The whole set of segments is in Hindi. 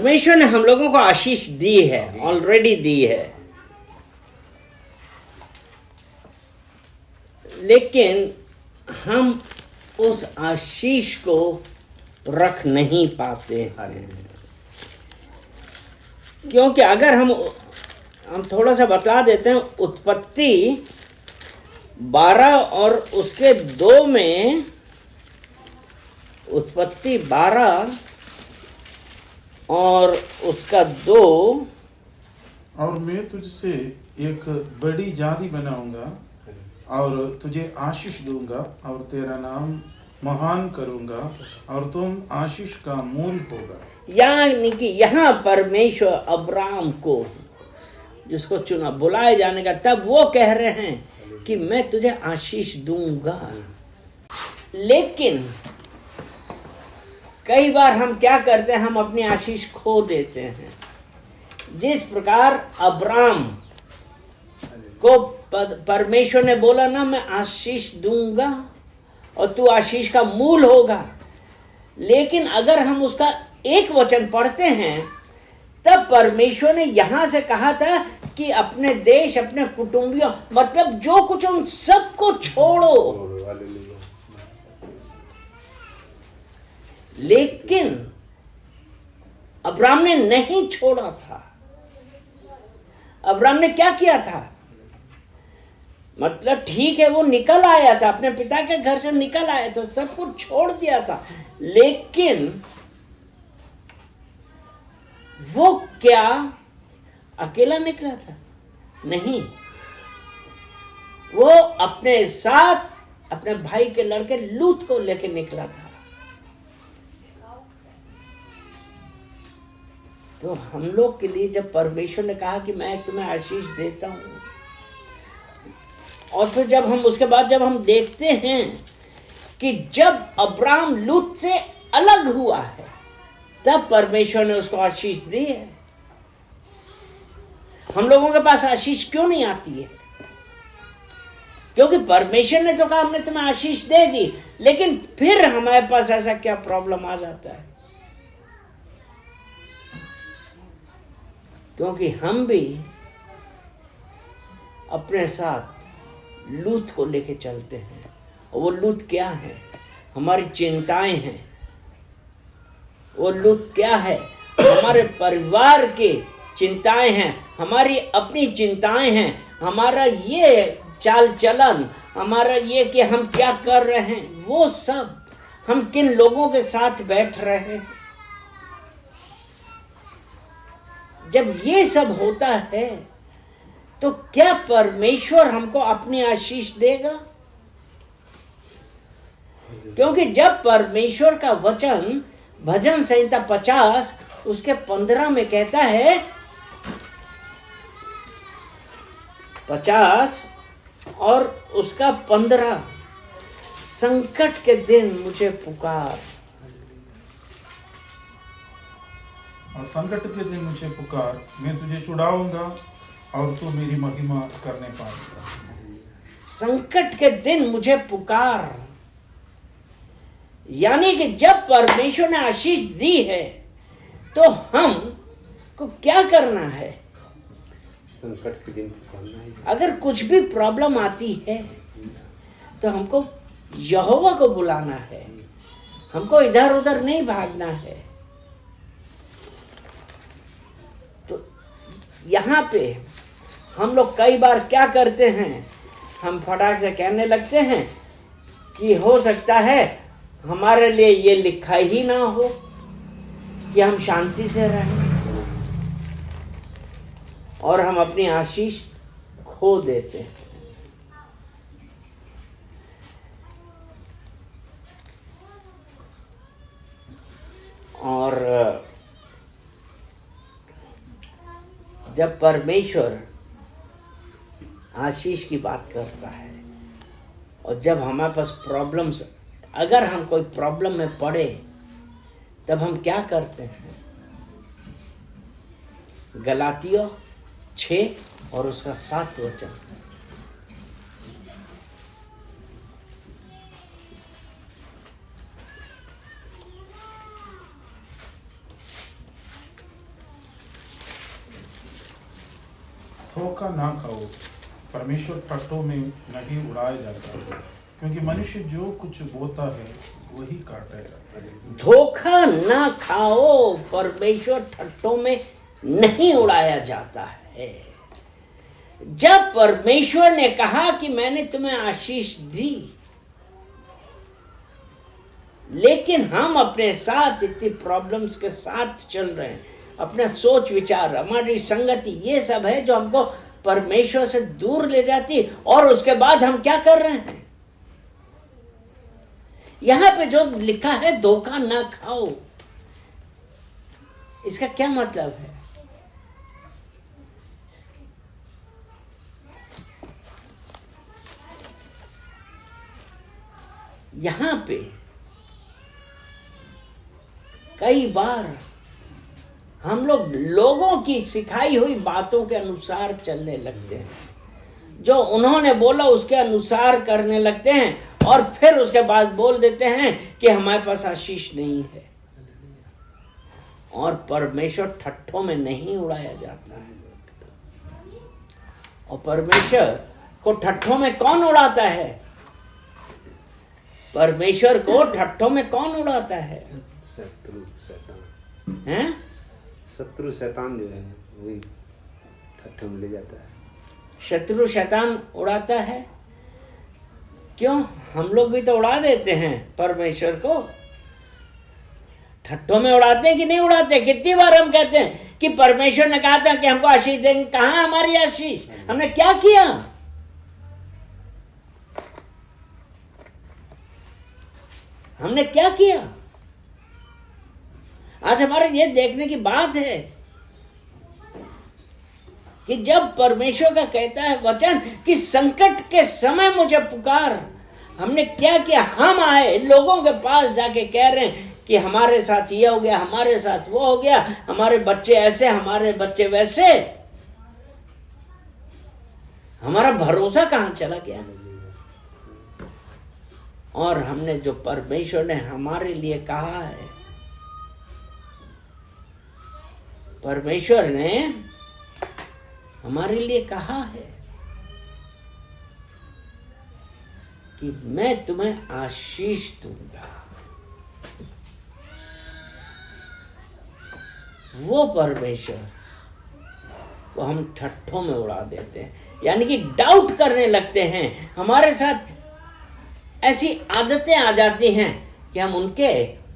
परमेश्वर ने हम लोगों को आशीष दी है, ऑलरेडी दी है, लेकिन हम उस आशीष को रख नहीं पाते हैं। क्योंकि अगर हम थोड़ा सा बता देते हैं, उत्पत्ति 12 और उसके 2 में, उत्पत्ति 12 और उसका 2, और मैं तुझसे एक बड़ी जाति बनाऊंगा और तुझे आशीष दूंगा और तेरा नाम महान करूंगा और तुम आशीष का मूल होगा। यानी कि यहाँ परमेश्वर अब्राम को, जिसको चुना, बुलाए जाने का, तब वो कह रहे हैं कि मैं तुझे आशीष दूंगा। लेकिन कई बार हम क्या करते हैं, हम अपनी आशीष खो देते हैं। जिस प्रकार अब्राम को परमेश्वर ने बोला ना, मैं आशीष दूंगा और तू आशीष का मूल होगा, लेकिन अगर हम उसका एक वचन पढ़ते हैं, तब परमेश्वर ने यहां से कहा था कि अपने देश, अपने कुटुंबियों, मतलब जो कुछ, उन सबको छोड़ो। लेकिन अब्राम ने नहीं छोड़ा था। अब्राम ने क्या किया था? मतलब ठीक है, वो निकल आया था, अपने पिता के घर से निकल आया था, सब कुछ छोड़ दिया था, लेकिन वो क्या अकेला निकला था? नहीं, वो अपने साथ अपने भाई के लड़के लूत को लेकर निकला था। तो हम लोग के लिए जब परमेश्वर ने कहा कि मैं तुम्हें आशीष देता हूं, और फिर जब हम उसके बाद जब हम देखते हैं कि जब अब्राम लूत से अलग हुआ है, तब परमेश्वर ने उसको आशीष दी है। हम लोगों के पास आशीष क्यों नहीं आती है? क्योंकि परमेश्वर ने तो कहा हमने तुम्हें आशीष दे दी, लेकिन फिर हमारे पास ऐसा क्या प्रॉब्लम आ जाता है? क्योंकि हम भी अपने साथ लूत को लेके चलते हैं, और वो लूत क्या है? हमारी चिंताएं हैं। वो लूत क्या है? हमारे परिवार की चिंताएं हैं, हमारी अपनी चिंताएं हैं, हमारा ये चाल चलन, हमारा ये कि हम क्या कर रहे हैं, वो सब, हम किन लोगों के साथ बैठ रहे हैं। जब ये सब होता है, तो क्या परमेश्वर हमको अपनी आशीष देगा? क्योंकि जब परमेश्वर का वचन भजन संहिता 50 उसके 15 में कहता है, 50 और उसका 15, संकट के दिन मुझे पुकार, और संकट के दिन मुझे पुकार, मैं तुझे छुड़ाऊंगा और तू मेरी महिमा करने पाएगा। संकट के दिन मुझे पुकार, यानी कि जब परमेश्वर ने आशीष दी है, तो हम को क्या करना है? संकट के दिन पुकारना है। अगर कुछ भी प्रॉब्लम आती है, तो हमको यहोवा को बुलाना है, हमको इधर उधर नहीं भागना है। तो यहाँ पे हम लोग कई बार क्या करते हैं, हम फटाक से कहने लगते हैं कि हो सकता है हमारे लिए ये लिखा ही ना हो कि हम शांति से रहें, और हम अपनी आशीष खो देते हैं। और जब परमेश्वर आशीष की बात करता है, और जब हमारे पास प्रॉब्लम्स, अगर हम कोई प्रॉब्लम में पड़े, तब हम क्या करते हैं? गलातियों 6 और उसका 7 वचन, धोखा ना खाओ, परमेश्वर ठट्ठों में नहीं उड़ाया जाता, क्योंकि मनुष्य जो कुछ बोता है वही काटेगा। धोखा ना खाओ, परमेश्वर ठट्ठों में नहीं उड़ाया जाता है। जब परमेश्वर ने कहा कि मैंने तुम्हें आशीष दी, लेकिन हम अपने साथ इतनी प्रॉब्लम्स के साथ चल रहे हैं, अपना सोच विचार, हमारी संगति, ये सब है जो हमको परमेश्वर से दूर ले जाती है। और उसके बाद हम क्या कर रहे हैं? यहां पे जो लिखा है धोखा ना खाओ, इसका क्या मतलब है? यहां पे कई बार हम लोगों की सिखाई हुई बातों के अनुसार चलने लगते हैं, जो उन्होंने बोला उसके अनुसार करने लगते हैं, और फिर उसके बाद बोल देते हैं कि हमारे पास आशीष नहीं है। और परमेश्वर ठट्ठों में नहीं उड़ाया जाता है। और परमेश्वर को ठट्ठों में कौन उड़ाता है? परमेश्वर को ठट्ठों में कौन उड़ाता है? शत्रु शैतान हैं? शत्रु शैतान जो है वही ठट्ठों में ले जाता है। शत्रु शैतान उड़ाता है। क्यों? हम लोग भी तो उड़ा देते हैं परमेश्वर को। ठट्ठों में उड़ाते हैं कि नहीं उड़ाते? कितनी बार हम कहते हैं कि परमेश्वर ने कहा था कि हमको आशीष देंगे। कहां हमारी आशीष? हमने क्या किया? हमने क्या किया? आज हमारे ये देखने की बात है कि जब परमेश्वर का कहता है वचन कि संकट के समय मुझे पुकार, हमने क्या किया? हम आए लोगों के पास जाके कह रहे हैं कि हमारे साथ ये हो गया, हमारे साथ वो हो गया, हमारे बच्चे ऐसे, हमारे बच्चे वैसे। हमारा भरोसा कहां चला गया? और हमने जो परमेश्वर ने हमारे लिए कहा है, परमेश्वर ने हमारे लिए कहा है कि मैं तुम्हें आशीष दूंगा, वो परमेश्वर को हम ठट्ठों में उड़ा देते हैं, यानी कि डाउट करने लगते हैं। हमारे साथ ऐसी आदतें आ जाती हैं कि हम उनके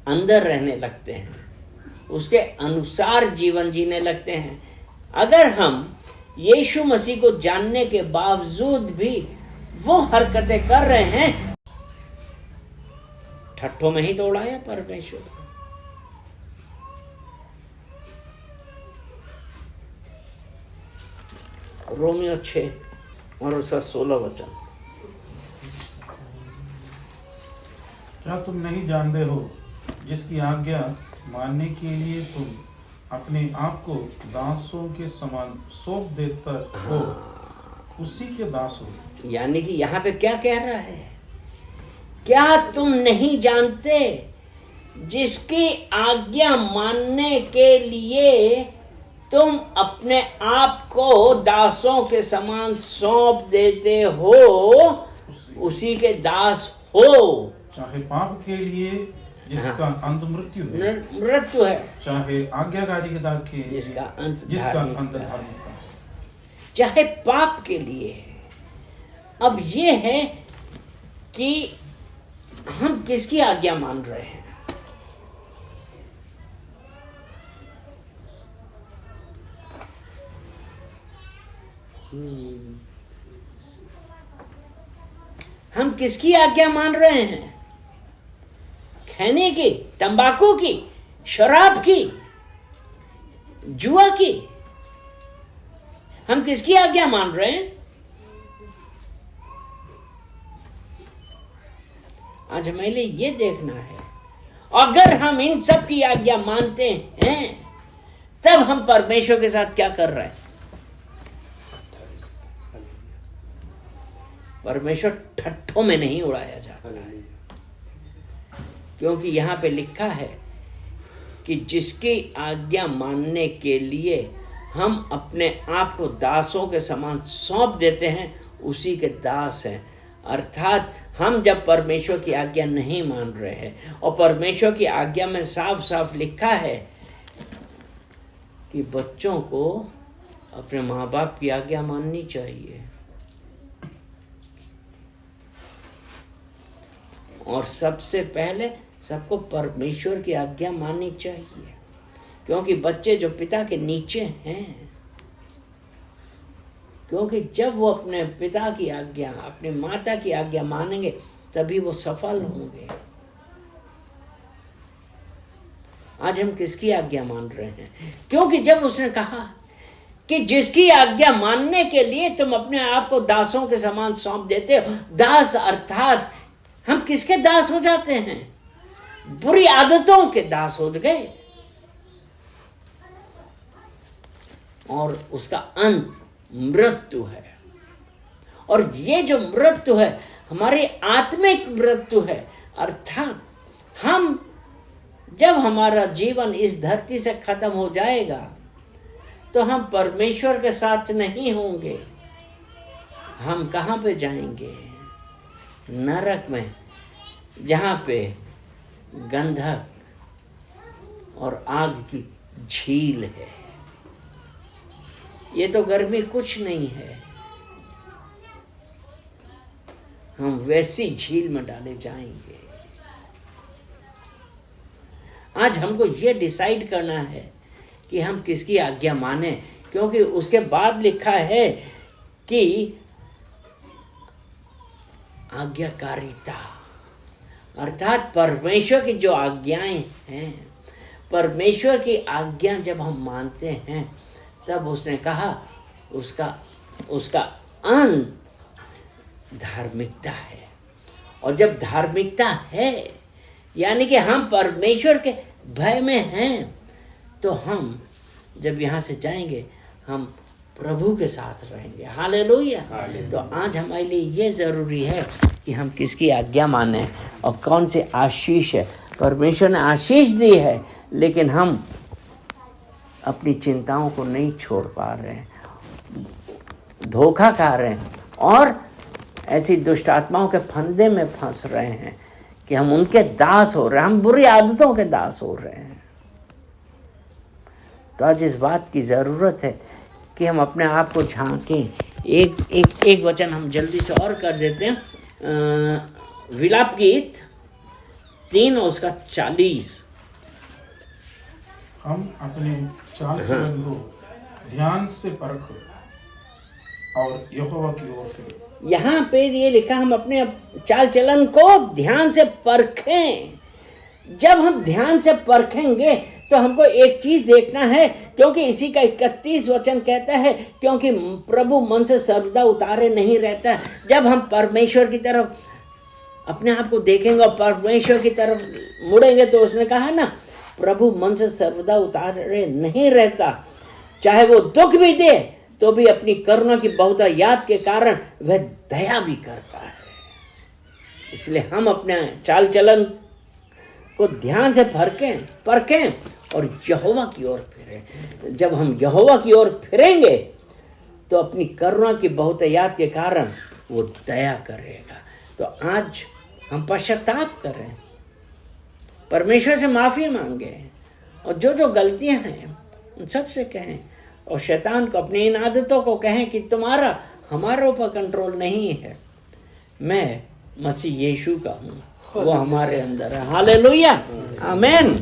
अंदर रहने लगते हैं, उसके अनुसार जीवन जीने लगते हैं। अगर हम यीशु मसीह को जानने के बावजूद भी वो हरकतें कर रहे हैं, ठट्ठों में ही तो उड़ाया परमेश्वर। रोमियो 6 और उसका 16 वचन। क्या तुम नहीं जानते हो, जिसकी आज्ञा मानने के लिए तुम अपने आप को दासों के समान सौंप देता हो, उसी के दास हो। यानी कि यहाँ पे क्या कह रहा है? क्या तुम नहीं जानते, जिसकी आज्ञा मानने के लिए तुम अपने आप को दासों के समान सौंप देते हो, उसी के दास हो। चाहे पाप के लिए जिसका अंत मृत्यु है, चाहे आज्ञाकारिता के जिसका अंत धार्मिकता, चाहे पाप के लिए। अब ये है कि हम किसकी आज्ञा मान रहे हैं? हम किसकी आज्ञा मान रहे हैं? खैनी की, तंबाकू की, शराब की, जुआ की? हम किसकी आज्ञा मान रहे हैं? आज हमें ये देखना है। अगर हम इन सब की आज्ञा मानते हैं, तब हम परमेश्वर के साथ क्या कर रहे हैं? परमेश्वर ठट्ठों में नहीं उड़ाया जाता है, क्योंकि यहां पे लिखा है कि जिसकी आज्ञा मानने के लिए हम अपने आप को दासों के समान सौंप देते हैं, उसी के दास हैं। अर्थात हम जब परमेश्वर की आज्ञा नहीं मान रहे हैं, और परमेश्वर की आज्ञा में साफ साफ लिखा है कि बच्चों को अपने माँ बाप की आज्ञा माननी चाहिए, और सबसे पहले सबको परमेश्वर की आज्ञा माननी चाहिए, क्योंकि बच्चे जो पिता के नीचे हैं, क्योंकि जब वो अपने पिता की आज्ञा, अपने माता की आज्ञा मानेंगे, तभी वो सफल होंगे। आज हम किसकी आज्ञा मान रहे हैं? क्योंकि जब उसने कहा कि जिसकी आज्ञा मानने के लिए तुम अपने आप को दासों के समान सौंप देते हो, दास अर्थात हम किसके दास हो जाते हैं? बुरी आदतों के दास हो गए, और उसका अंत मृत्यु है। और ये जो मृत्यु है हमारी आत्मिक मृत्यु है। अर्थात हम जब हमारा जीवन इस धरती से खत्म हो जाएगा तो हम परमेश्वर के साथ नहीं होंगे। हम कहाँ पे जाएंगे? नरक में, जहाँ पे गंधक और आग की झील है। ये तो गर्मी कुछ नहीं है, हम वैसी झील में डाले जाएंगे। आज हमको ये डिसाइड करना है कि हम किसकी आज्ञा माने, क्योंकि उसके बाद लिखा है कि आज्ञाकारिता, अर्थात परमेश्वर की जो आज्ञाएं हैं, परमेश्वर की आज्ञा जब हम मानते हैं, तब उसने कहा उसका अंत धार्मिकता है। और जब धार्मिकता है, यानी कि हम परमेश्वर के भय में हैं, तो हम जब यहाँ से जाएंगे हम प्रभु के साथ रहेंगे। हालेलुया। तो आज हमारे लिए ये ज़रूरी है कि हम किसकी आज्ञा माने और कौन से आशीष है। परमेश्वर ने आशीष दी है, लेकिन हम अपनी चिंताओं को नहीं छोड़ पा रहे हैं, धोखा खा रहे हैं, और ऐसी दुष्ट आत्माओं के फंदे में फंस रहे हैं कि हम उनके दास हो रहे हैं, हम बुरी आदतों के दास हो रहे हैं। तो आज इस बात की ज़रूरत है कि हम अपने आप को झांकें। एक वचन हम जल्दी से और कर देते हैं। विलाप गीत 3 और उसका 40। हम अपने चाल चलन को ध्यान से परखो और यहोवा की ओर फिरो। यहाँ पे ये लिखा, हम अपने चाल चलन को ध्यान से परखें। जब हम ध्यान से परखेंगे तो हमको एक चीज देखना है, क्योंकि इसी का 31 वचन कहता है, क्योंकि प्रभु मन से सर्वदा उतारे नहीं रहता। जब हम परमेश्वर की तरफ अपने आप को देखेंगे और परमेश्वर की तरफ मुड़ेंगे, तो उसने कहा ना, प्रभु मन से सर्वदा उतारे नहीं रहता। चाहे वो दुख भी दे तो भी अपनी करुणा की बहुधा याद के कारण वह दया भी करता है। इसलिए हम अपने चाल चलन को ध्यान से परखें और यहोवा की ओर फिरें। जब हम यहोवा की ओर फिरेंगे तो अपनी करुणा की बहुधा याद के कारण वो दया करेगा। तो आज हम पश्चाताप करें, परमेश्वर से माफ़ी मांगे, और जो गलतियां हैं उन सब से कहें, और शैतान को, अपनी इन आदतों को कहें कि तुम्हारा हमारे ऊपर कंट्रोल नहीं है, मैं मसीह यीशु का हूँ, वो हमारे अंदर है। हालेलुया, आमीन।